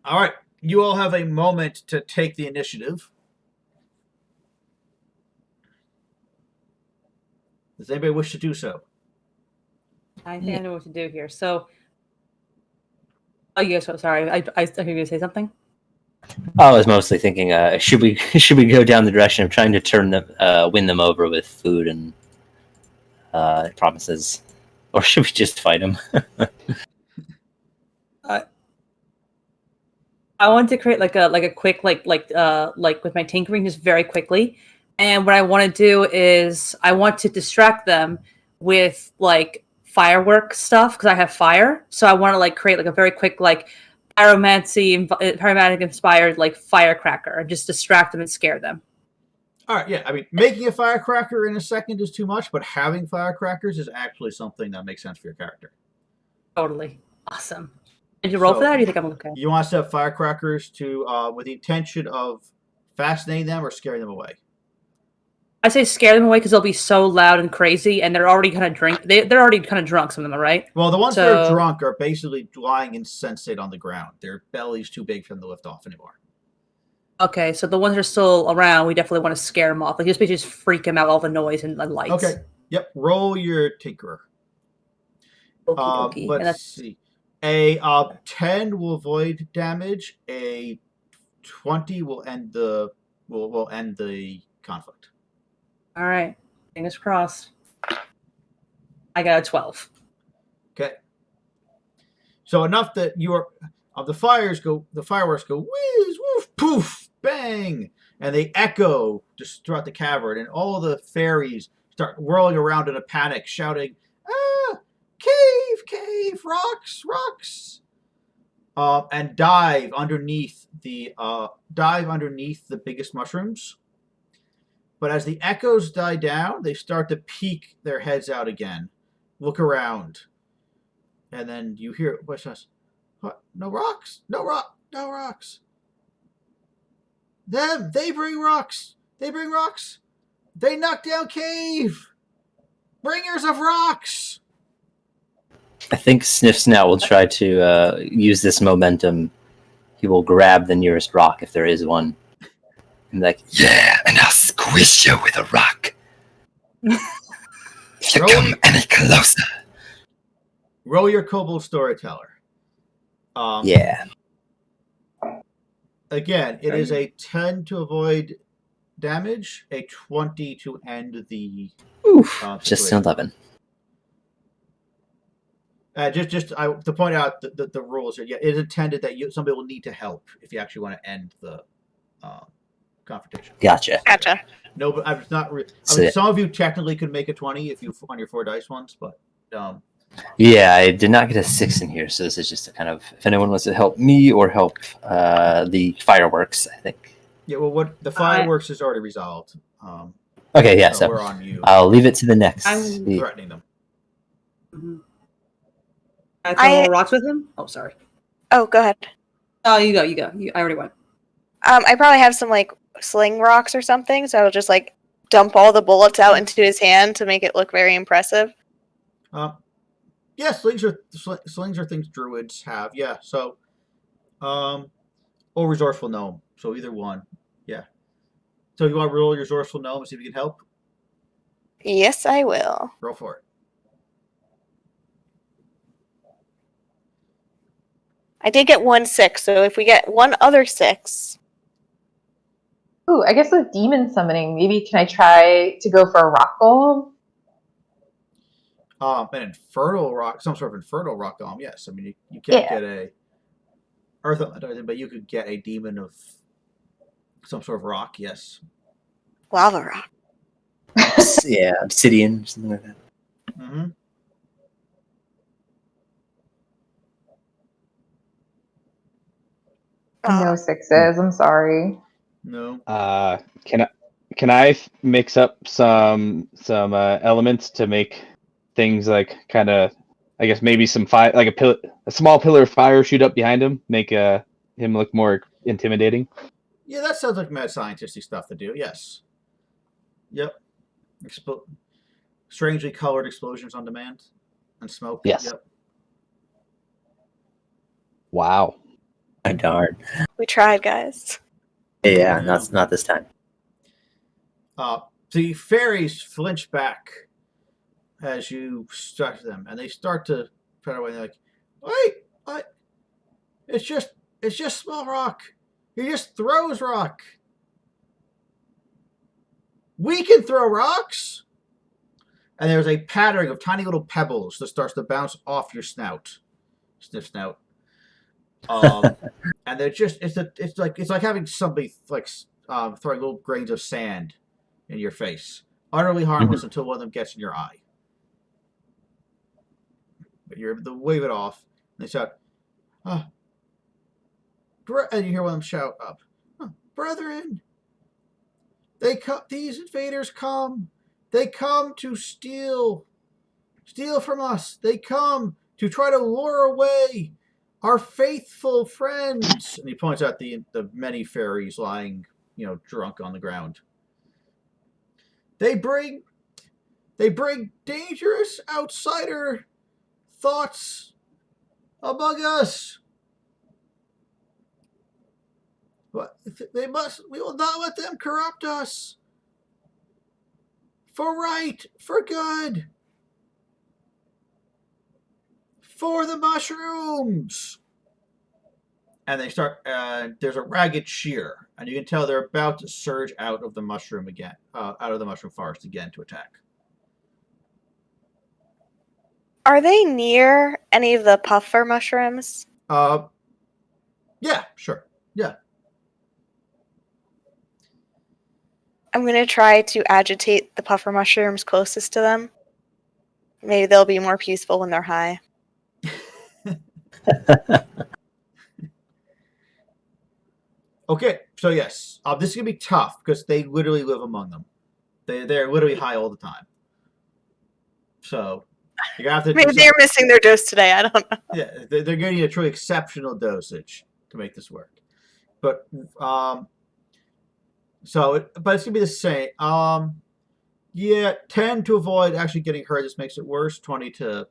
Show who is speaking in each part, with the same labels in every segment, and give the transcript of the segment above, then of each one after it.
Speaker 1: All right. You all have a moment to take the initiative. Does anybody wish to do so?
Speaker 2: I think I know what to do here. So, oh, yes. So sorry. I think you're going to say something.
Speaker 3: I was mostly thinking, should we go down the direction of trying to turn them, win them over with food and promises, or should we just fight them?
Speaker 2: I want to create like a quick like with my tinkering just very quickly. And what I want to do is I want to distract them with like fireworks stuff because I have fire. So I want to like create like a very quick like pyromantic inspired like firecracker and just distract them and scare them.
Speaker 1: All right, yeah. I mean, making a firecracker in a second is too much, but having firecrackers is actually something that makes sense for your character.
Speaker 2: Totally. Awesome. Did you roll for that, or do you think I'm okay?
Speaker 1: You want to set firecrackers to with the intention of fascinating them or scaring them away?
Speaker 2: I say scare them away because they'll be so loud and crazy, and they're already kind of they're already kind of drunk. Some of them, right?
Speaker 1: Well, the ones that are drunk are basically lying insensate on the ground. Their belly's too big for them to lift off anymore.
Speaker 2: Okay, so the ones that are still around, we definitely want to scare them off. Like just freak them out, all the noise and lights.
Speaker 1: Okay. Yep. Roll your tinkerer.
Speaker 2: Okie dokie.
Speaker 1: Let's see. A 10 will avoid damage. A 20 will end the will end the conflict.
Speaker 2: All right. Fingers crossed. I got a 12.
Speaker 1: Okay. So enough that you are the fireworks go whiz, woof, poof, bang, and they echo just throughout the cavern, and all the fairies start whirling around in a panic, shouting, "Ah, cave, rocks!" And dive underneath the biggest mushrooms. But as the echoes die down, they start to peek their heads out again, look around, and then you hear what says, "No rocks, no rocks. They bring rocks. They knock down cave. Bringers of rocks."
Speaker 3: I think Sniff Snout will try to use this momentum. He will grab the nearest rock if there is one. And like, yeah, and I'll squish you with a rock. If you come any closer.
Speaker 1: Roll your kobold storyteller.
Speaker 3: Yeah.
Speaker 1: Again, it is a 10 to avoid damage, a 20 to end the.
Speaker 3: Just an 11.
Speaker 1: To point out the rules here. Yeah, it is intended that somebody will need to help if you actually want to end the confrontation.
Speaker 3: Gotcha.
Speaker 1: No, but I'm not. Some of you technically could make a 20 if you on your 4 dice ones, but.
Speaker 3: Yeah, I did not get a 6 in here, so this is just a kind of if anyone wants to help me or help the fireworks, I think.
Speaker 1: Yeah, well, what the fireworks is already resolved.
Speaker 3: Okay, yeah, so
Speaker 1: we're on you.
Speaker 3: I'll leave it to the next.
Speaker 1: I'm threatening them.
Speaker 2: Mm-hmm. I throw rocks with him? Oh, sorry.
Speaker 4: Oh, go ahead.
Speaker 2: Oh, you go. I already went.
Speaker 4: I probably have some like sling rocks or something, so I'll just like dump all the bullets out into his hand to make it look very impressive.
Speaker 1: Yeah, slings are things druids have. Yeah, so, or resourceful gnome. So either one. Yeah. So you want to roll your resourceful gnome and see if you can help?
Speaker 4: Yes, I will.
Speaker 1: Roll for it.
Speaker 4: I did get 1 6, so if we get one other 6.
Speaker 5: Ooh, I guess with demon summoning, maybe can I try to go for a rock golem?
Speaker 1: An infernal rock, some sort of infernal rock golem. Yes, I mean you can't get a earth, but you could get a demon of some sort of rock. Yes,
Speaker 4: lava rock.
Speaker 3: Yeah, obsidian, something like that.
Speaker 1: Mm-hmm.
Speaker 5: No 6s. I'm sorry.
Speaker 1: No.
Speaker 6: Can I mix up some elements to make things like kind of, I guess maybe some fire, like a small pillar of fire shoot up behind him, make him look more intimidating?
Speaker 1: Yeah, that sounds like mad scientisty stuff to do. Yes. Yep. Strangely colored explosions on demand and smoke.
Speaker 6: Yes.
Speaker 1: Yep.
Speaker 6: Wow.
Speaker 3: Darn.
Speaker 4: We tried, guys.
Speaker 3: Yeah, not this time.
Speaker 1: The fairies flinch back as you strike them, and they start to try away. They're like, "Wait, it's just small rock. He just throws rock. We can throw rocks." And there's a pattering of tiny little pebbles that starts to bounce off your snout, sniff snout. And they're just it's like having somebody like throwing little grains of sand in your face, utterly harmless until one of them gets in your eye. But you're able to wave it off, and they shout, and you hear one of them shout up, "Brethren, these invaders come. They come to steal from us. They come to try to lure away our faithful friends." And he points out the many fairies lying, drunk on the ground. They bring dangerous outsider thoughts among us. But we will not let them corrupt us. For right, for good, for the mushrooms. And they start, there's a ragged shear, and you can tell they're about to surge out of the mushroom again, out of the mushroom forest again to attack.
Speaker 4: Are they near any of the puffer mushrooms?
Speaker 1: Yeah, sure. Yeah.
Speaker 4: I'm going to try to agitate the puffer mushrooms closest to them. Maybe they'll be more peaceful when they're high.
Speaker 1: Okay, so yes, this is gonna be tough because they literally live among them. They're literally high all the time. So you have to.
Speaker 4: Maybe they're missing their dose today. I don't know.
Speaker 1: Yeah, they're getting a truly exceptional dosage to make this work. But but it's gonna be the same. Yeah, 10 to avoid actually getting hurt. This makes it worse. 20 to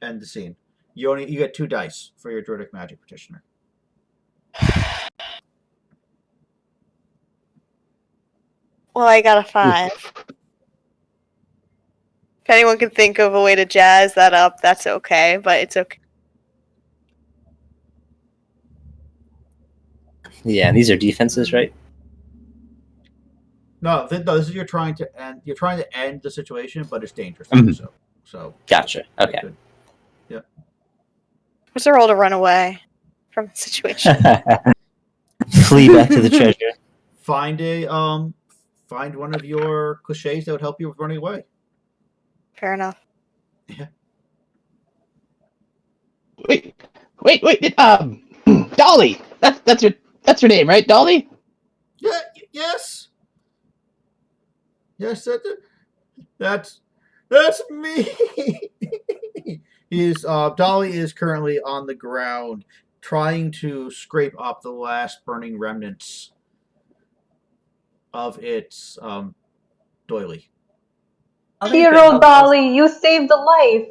Speaker 1: end the scene. You get 2 dice for your druidic magic practitioner.
Speaker 4: Well, I got a 5. If anyone can think of a way to jazz that up, that's okay, but it's okay.
Speaker 3: Yeah, and these are defenses, right?
Speaker 1: No, this is you're trying to end. You're trying to end the situation, but it's dangerous to do so.
Speaker 3: Gotcha. Okay.
Speaker 1: Yep.
Speaker 4: What's the roll to run away from the situation?
Speaker 3: Flee back to the treasure.
Speaker 1: Find one of your cliches that would help you with running away.
Speaker 4: Fair enough.
Speaker 1: Yeah.
Speaker 6: Wait. Dolly. That's your name, right, Dolly?
Speaker 1: Yeah. Yes. Yes. That's me. Dolly is currently on the ground trying to scrape up the last burning remnants of its doily.
Speaker 5: Hero Dolly, you saved a life.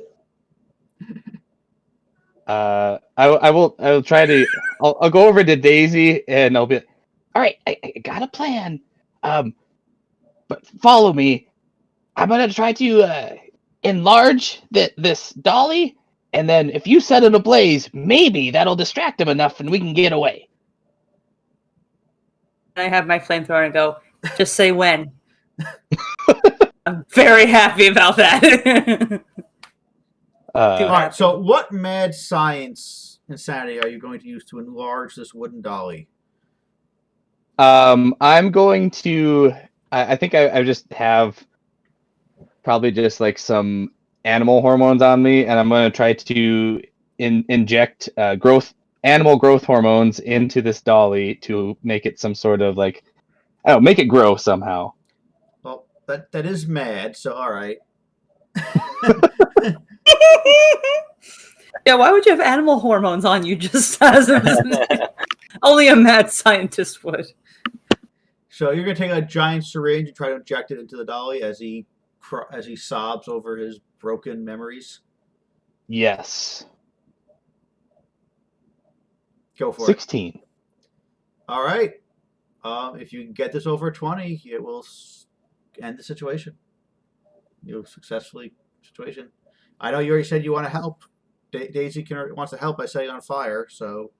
Speaker 6: I will try to. I'll go over to Daisy and I'll be. All right, I got a plan. But follow me. I'm gonna try to enlarge this dolly, and then if you set it ablaze, maybe that'll distract him enough, and we can get away.
Speaker 2: I have my flamethrower and go, just say when. I'm very happy about that.
Speaker 1: All right. So, what mad science insanity are you going to use to enlarge this wooden dolly?
Speaker 6: I'm going to. I think I just have probably just like some animal hormones on me, and I'm going to try to inject animal growth hormones into this dolly to make it some sort of like, I don't know, make it grow somehow.
Speaker 1: Well, that is mad. So, all right.
Speaker 2: Yeah, why would you have animal hormones on you just as only a mad scientist would?
Speaker 1: So you're gonna take a giant syringe and try to inject it into the dolly as he sobs over his broken memories.
Speaker 6: Yes.
Speaker 1: Go for it.
Speaker 6: 16.
Speaker 1: All right. If you can get this over 20, it will end the situation. You'll successfully situation. I know you already said you want to help. Daisy wants to help by setting on fire, so.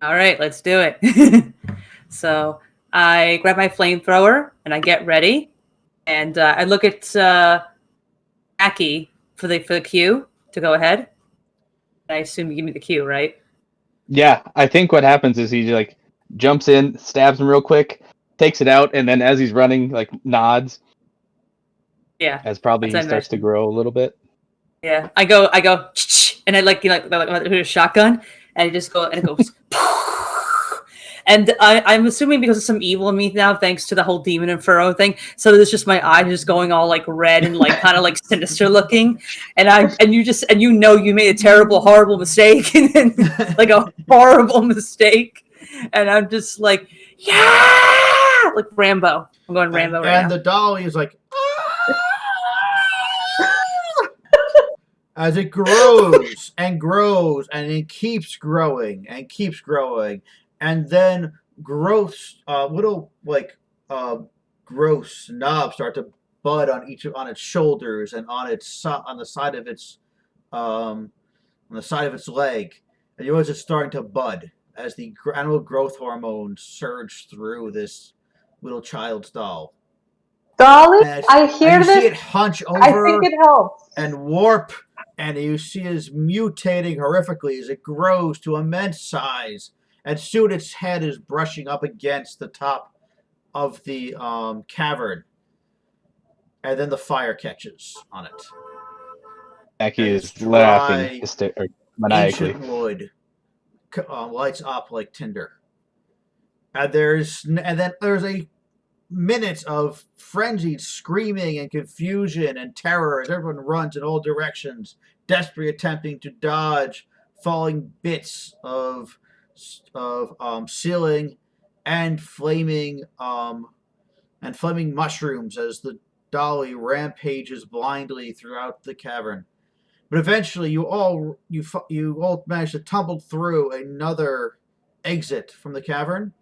Speaker 2: All right, let's do it. So I grab my flamethrower and I get ready, and I look at Aki for the cue to go ahead. I assume you give me the cue, right?
Speaker 6: Yeah, I think what happens is he like jumps in, stabs him real quick, takes it out, and then as he's running, like nods
Speaker 2: Yeah.
Speaker 6: as probably
Speaker 2: As I
Speaker 6: he starts to
Speaker 2: mentioned.
Speaker 6: grow a little bit.
Speaker 2: Yeah. I go, and I like a shotgun, and I just go, and it goes. And I'm assuming because of some evil in me now, thanks to the whole demon inferno thing. So there's just my eyes just going all like red and like kind of like sinister looking. And you know you made a terrible, horrible mistake, and then like a horrible mistake. And I'm just like, yeah, like Rambo. I'm going Rambo right
Speaker 1: and
Speaker 2: now.
Speaker 1: the dolly is like, as it grows and grows and it keeps growing and keeps growing, and then little like gross knobs start to bud on its shoulders and on the side of its on the side of its leg, and you notice it's starting to bud as the animal growth hormones surge through this little child's doll.
Speaker 5: Dolly,
Speaker 1: And
Speaker 5: I
Speaker 1: and
Speaker 5: hear
Speaker 1: you see
Speaker 5: this.
Speaker 1: it hunch
Speaker 5: I
Speaker 1: over
Speaker 5: think it helps.
Speaker 1: and warp, and you see it is mutating horrifically as it grows to immense size, and soon its head is brushing up against the top of the cavern, and then the fire catches on it.
Speaker 6: Aki
Speaker 1: And it's
Speaker 6: is laughing
Speaker 1: dry,
Speaker 6: maniacally.
Speaker 1: ancient wood lights up like tinder. And then there's a minutes of frenzied screaming and confusion and terror as everyone runs in all directions, desperately attempting to dodge falling bits of ceiling and flaming mushrooms as the dolly rampages blindly throughout the cavern. But eventually, you all manage to tumble through another exit from the cavern,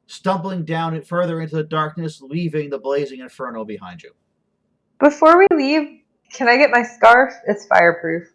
Speaker 1: stumbling down it further into the darkness, leaving the blazing inferno behind you.
Speaker 5: Before we leave, can I get my scarf? It's fireproof.